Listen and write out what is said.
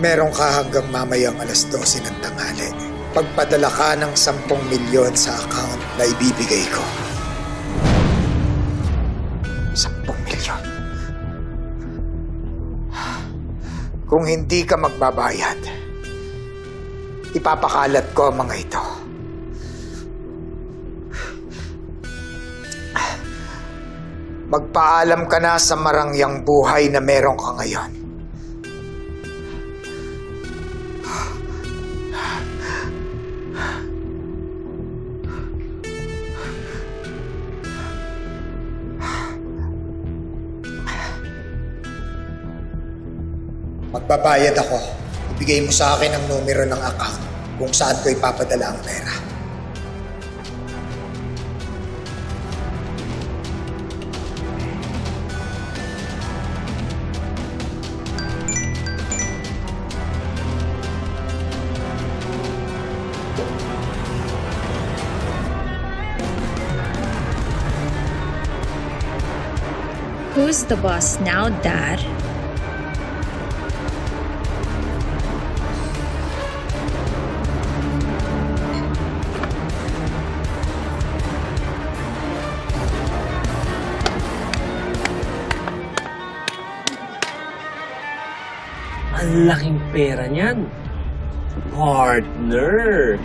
Meron ka hanggang mamayang alas 12 ng tanghali. Pagpadala ka ng 10 milyon sa account na ibibigay ko. 10 milyon. Kung hindi ka magbabayad, ipapakalat ko ang mga ito. Magpaalam ka na sa marangyang buhay na meron ka ngayon. Magbabayad ako. Ibigay mo sa akin ang numero ng account kung saan ko ipapadala ang pera. Who's the boss now, Dad? Ang laking pera niyan, partner.